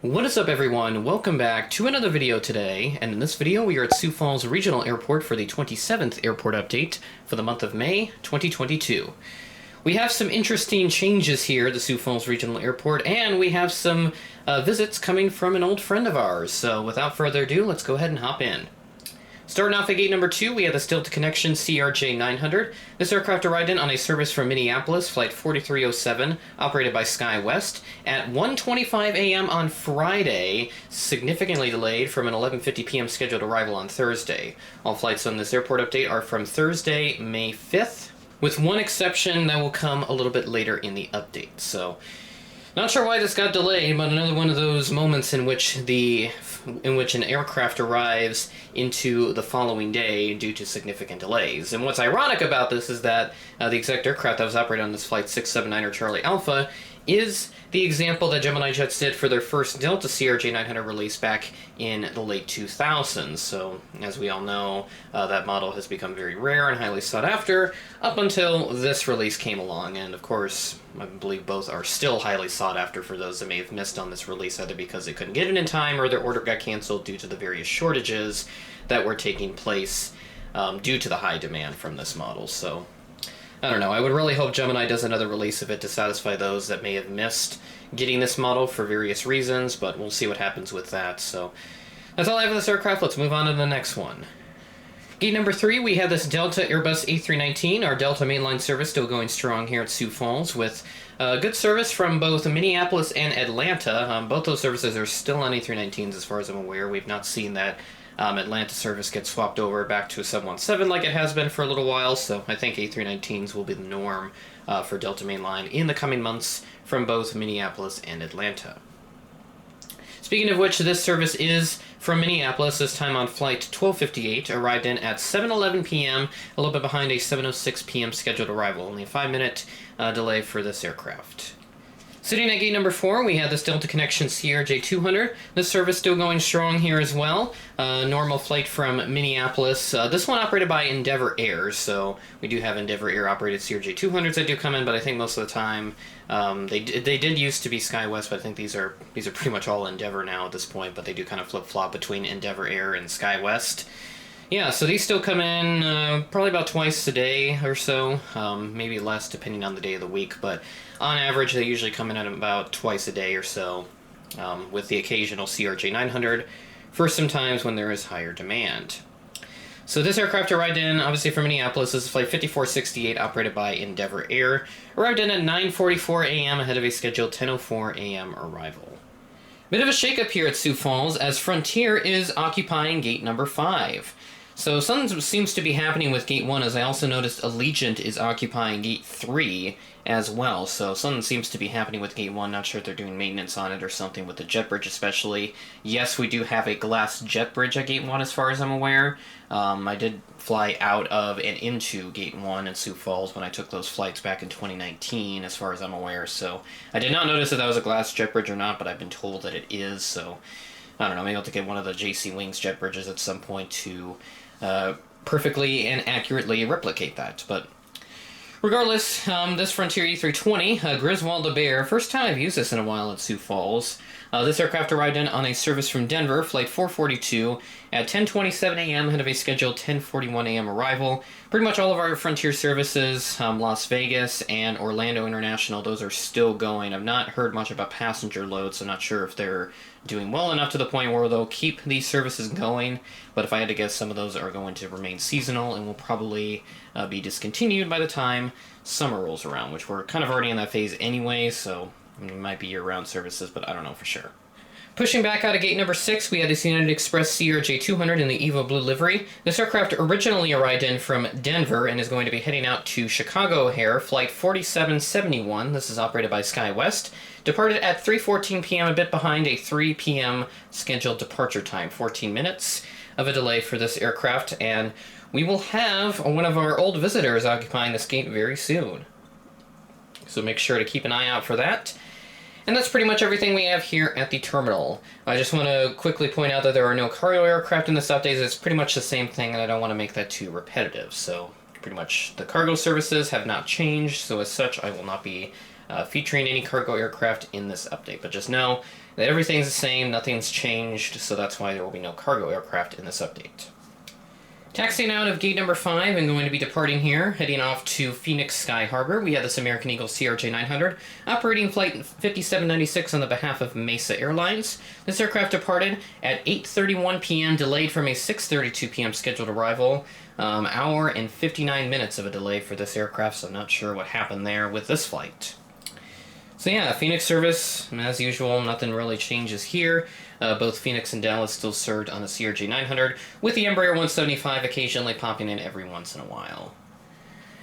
What is up, everyone? Welcome back to another video today, and in this video we are at Sioux Falls Regional Airport for the 27th airport update for the month of May 2022. We have some interesting changes here at the Sioux Falls Regional Airport, and we have some visits coming from an old friend of ours, so without further ado, let's go ahead and hop in. Starting off at gate number 2, we have the Still to Connection CRJ 900. This aircraft arrived in on a service from Minneapolis, flight 4307, operated by SkyWest, at 1:25 a.m. on Friday, significantly delayed from an 11:50 p.m. scheduled arrival on Thursday. All flights on this airport update are from Thursday, May 5th, with one exception that will come a little bit later in the update. So, not sure why this got delayed, but another one of those moments in which an aircraft arrives into the following day due to significant delays. And what's ironic about this is that the exact aircraft that was operating on this flight 679er Charlie Alpha is the example that Gemini Jets did for their first Delta CRJ 900 release back in the late 2000s. So, as we all know, that model has become very rare and highly sought after up until this release came along. And of course, I believe both are still highly sought after for those that may have missed on this release, either because they couldn't get it in time or their order got canceled due to the various shortages that were taking place due to the high demand from this model. So, I don't know, I would really hope Gemini does another release of it to satisfy those that may have missed getting this model for various reasons, but we'll see what happens with that. So, that's all I have for this aircraft. Let's move on to the next one. Gate number 3, we have this Delta Airbus A319, our Delta mainline service still going strong here at Sioux Falls, with good service from both Minneapolis and Atlanta. Both those services are still on A319s as far as I'm aware. We've not seen that Atlanta service get swapped over back to a 717 like it has been for a little while, so I think A319s will be the norm for Delta mainline in the coming months from both Minneapolis and Atlanta. Speaking of which, this service is from Minneapolis, this time on flight 1258, arrived in at 7:11 p.m., a little bit behind a 7:06 p.m. scheduled arrival, only a 5-minute delay for this aircraft. Sitting at gate number 4, we have the Still to Connection CRJ 200. This service still going strong here as well. Normal flight from Minneapolis. This one operated by Endeavor Air, so we do have Endeavor Air operated CRJ 200s that do come in, but I think most of the time they did used to be SkyWest, but I think these are pretty much all Endeavor now at this point, but they do kind of flip-flop between Endeavor Air and SkyWest. Yeah, so these still come in probably about twice a day or so, maybe less depending on the day of the week, but on average they usually come in at about twice a day or so, with the occasional CRJ 900 for some times when there is higher demand. So this aircraft arrived in, obviously from Minneapolis. This is flight 5468 operated by Endeavor Air. Arrived in at 9:44 a.m. ahead of a scheduled 10:04 a.m. arrival. Bit of a shakeup here at Sioux Falls as Frontier is occupying gate number 5. So something seems to be happening with Gate 1, as I also noticed Allegiant is occupying Gate 3 as well. So something seems to be happening with Gate 1. Not sure if they're doing maintenance on it or something with the jet bridge especially. Yes, we do have a glass jet bridge at Gate 1 as far as I'm aware. I did fly out of and into Gate 1 in Sioux Falls when I took those flights back in 2019 as far as I'm aware. So I did not notice if that was a glass jet bridge or not, but I've been told that it is. So I don't know, maybe I'll have to get one of the JC Wings jet bridges at some point to perfectly and accurately replicate that. But regardless, this Frontier E320, Griswold the Bear, first time I've used this in a while at Sioux Falls. This aircraft arrived in on a service from Denver, flight 442, at 10:27 a.m. ahead of a scheduled 10:41 a.m. arrival. Pretty much all of our Frontier services, Las Vegas and Orlando International, those are still going. I've not heard much about passenger loads, so I'm not sure if they're doing well enough to the point where they'll keep these services going, but if I had to guess, some of those are going to remain seasonal and will probably be discontinued by the time summer rolls around, which we're kind of already in that phase anyway, so it might be year-round services, but I don't know for sure. Pushing back out of gate number 6, we had this United Express CRJ 200 in the Evo Blue livery. This aircraft originally arrived in from Denver and is going to be heading out to Chicago O'Hare, flight 4771. This is operated by SkyWest. Departed at 3:14 p.m., a bit behind a 3 p.m. scheduled departure time. 14 minutes of a delay for this aircraft, and we will have one of our old visitors occupying this gate very soon. So make sure to keep an eye out for that. And that's pretty much everything we have here at the terminal. I just want to quickly point out that there are no cargo aircraft in this update. It's pretty much the same thing, and I don't want to make that too repetitive. So pretty much the cargo services have not changed, so as such I will not be featuring any cargo aircraft in this update. But just know Everything's the same, nothing's changed, so that's why there will be no cargo aircraft in this update. Taxiing out of gate number 5 and going to be departing here, heading off to Phoenix Sky Harbor. We have this American Eagle CRJ-900 operating flight 5796 on the behalf of Mesa Airlines. This aircraft departed at 8:31 p.m., delayed from a 6:32 p.m. scheduled arrival. Hour and 59 minutes of a delay for this aircraft, so I'm not sure what happened there with this flight. So yeah, Phoenix service, as usual, nothing really changes here. Both Phoenix and Dallas still served on the CRJ-900, with the Embraer 175 occasionally popping in every once in a while.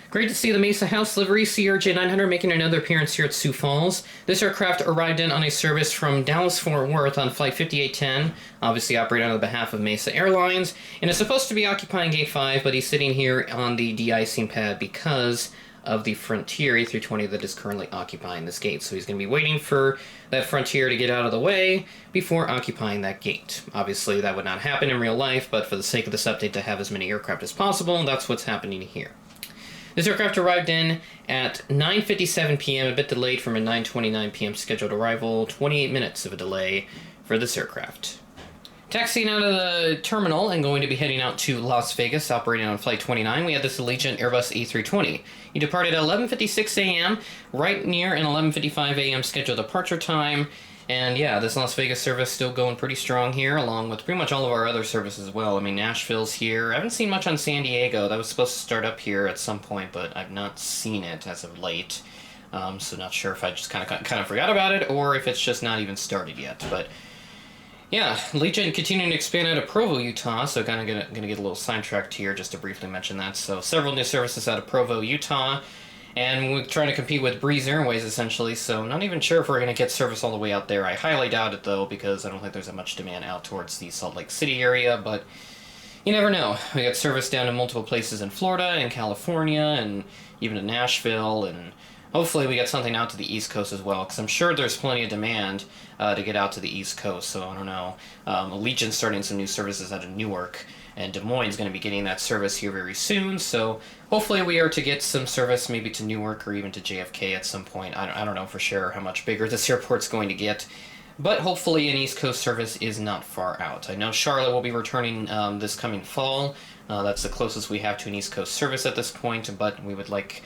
Great to see the Mesa House livery CRJ-900 making another appearance here at Sioux Falls. This aircraft arrived in on a service from Dallas-Fort Worth on Flight 5810, obviously operating on the behalf of Mesa Airlines, and is supposed to be occupying Gate 5, but he's sitting here on the de-icing pad because of the Frontier A320 that is currently occupying this gate. So he's going to be waiting for that Frontier to get out of the way before occupying that gate. Obviously, that would not happen in real life, but for the sake of this update to have as many aircraft as possible, that's what's happening here. This aircraft arrived in at 9:57 p.m., a bit delayed from a 9:29 p.m. scheduled arrival, 28 minutes of a delay for this aircraft. Taxiing out of the terminal and going to be heading out to Las Vegas, operating on Flight 29, we have this Allegiant Airbus A320. He departed at 11:56 a.m., right near an 11:55 a.m. scheduled departure time. And yeah, this Las Vegas service still going pretty strong here, along with pretty much all of our other services as well. I mean, Nashville's here. I haven't seen much on San Diego. That was supposed to start up here at some point, but I've not seen it as of late. So not sure if I just kind of forgot about it, or if it's just not even started yet. But yeah, Legion continuing to expand out of Provo, Utah, so kind of gonna get a little sidetracked here just to briefly mention that. So several new services out of Provo, Utah, and we're trying to compete with Breeze Airways essentially, so not even sure if we're gonna get service all the way out there. I highly doubt it though, because I don't think there's that much demand out towards the Salt Lake City area, but you never know. We got service down to multiple places in Florida and California and even to Nashville, and hopefully we get something out to the East Coast as well, because I'm sure there's plenty of demand to get out to the East Coast, so I don't know. Legion's starting some new services out of Newark, and Des Moines is going to be getting that service here very soon, so hopefully we are to get some service maybe to Newark or even to JFK at some point. I don't know for sure how much bigger this airport's going to get, but hopefully an East Coast service is not far out. I know Charlotte will be returning this coming fall. That's the closest we have to an East Coast service at this point, but we would like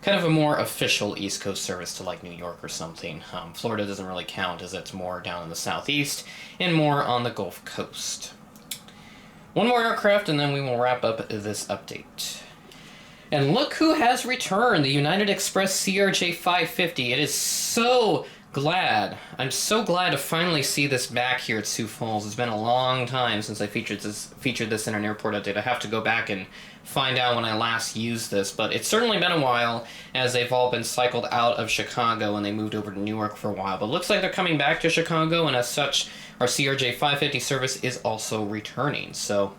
kind of a more official East Coast service to like New York or something. Florida doesn't really count, as it's more down in the southeast and more on the Gulf Coast. One more aircraft and then we will wrap up this update. And look who has returned, the United Express CRJ-550. It is so glad. I'm so glad to finally see this back here at Sioux Falls. It's been a long time since I featured this in an airport update. I have to go back and find out when I last used this, but it's certainly been a while, as they've all been cycled out of Chicago and they moved over to Newark for a while. But it looks like they're coming back to Chicago, and as such, our CRJ-550 service is also returning. So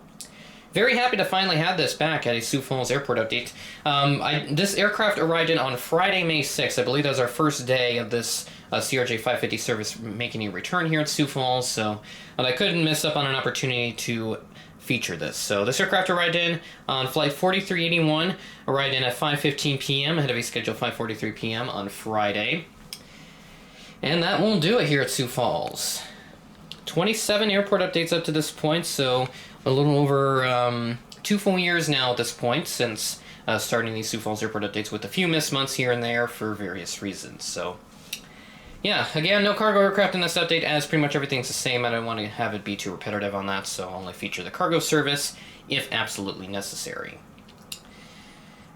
very happy to finally have this back at a Sioux Falls airport update. This aircraft arrived in on Friday, May 6th. I believe that was our first day of this CRJ-550 service making a return here at Sioux Falls, so I couldn't miss up on an opportunity to feature this. So this aircraft arrived in on flight 4381, arrived in at 5:15 p.m., ahead of a scheduled 5:43 p.m. on Friday. And that won't do it here at Sioux Falls. 27 airport updates up to this point, so a little over 2 full years now at this point since starting these Sioux Falls airport updates, with a few missed months here and there for various reasons. So yeah, again, no cargo aircraft in this update, as pretty much everything's the same. I don't want to have it be too repetitive on that, so I'll only feature the cargo service if absolutely necessary.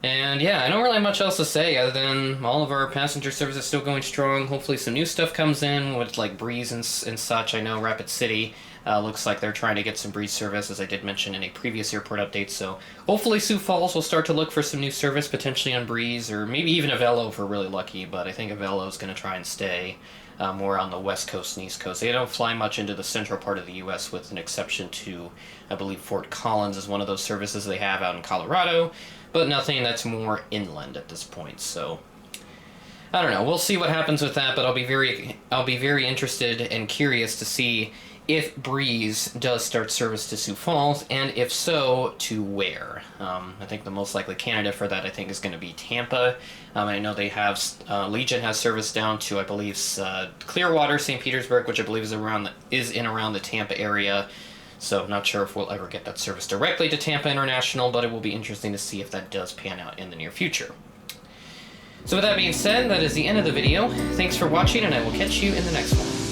And yeah, I don't really have much else to say other than all of our passenger service is still going strong. Hopefully some new stuff comes in with like Breeze and such. I know Rapid City looks like they're trying to get some Breeze service, as I did mention in a previous airport update. So hopefully Sioux Falls will start to look for some new service, potentially on Breeze, or maybe even Avello if we're really lucky. But I think Avello is going to try and stay more on the West Coast and East Coast. They don't fly much into the central part of the U.S., with an exception to, I believe, Fort Collins is one of those services they have out in Colorado, but nothing that's more inland at this point. So I don't know. We'll see what happens with that, but I'll be very interested and curious to see if Breeze does start service to Sioux Falls, and if so, to where. I think the most likely candidate for that, I think, is going to be Tampa. I know they have, Legion has service down to, I believe, Clearwater, St. Petersburg, which I believe is in around the Tampa area. So not sure if we'll ever get that service directly to Tampa International, but it will be interesting to see if that does pan out in the near future. So with that being said, that is the end of the video. Thanks for watching, and I will catch you in the next one.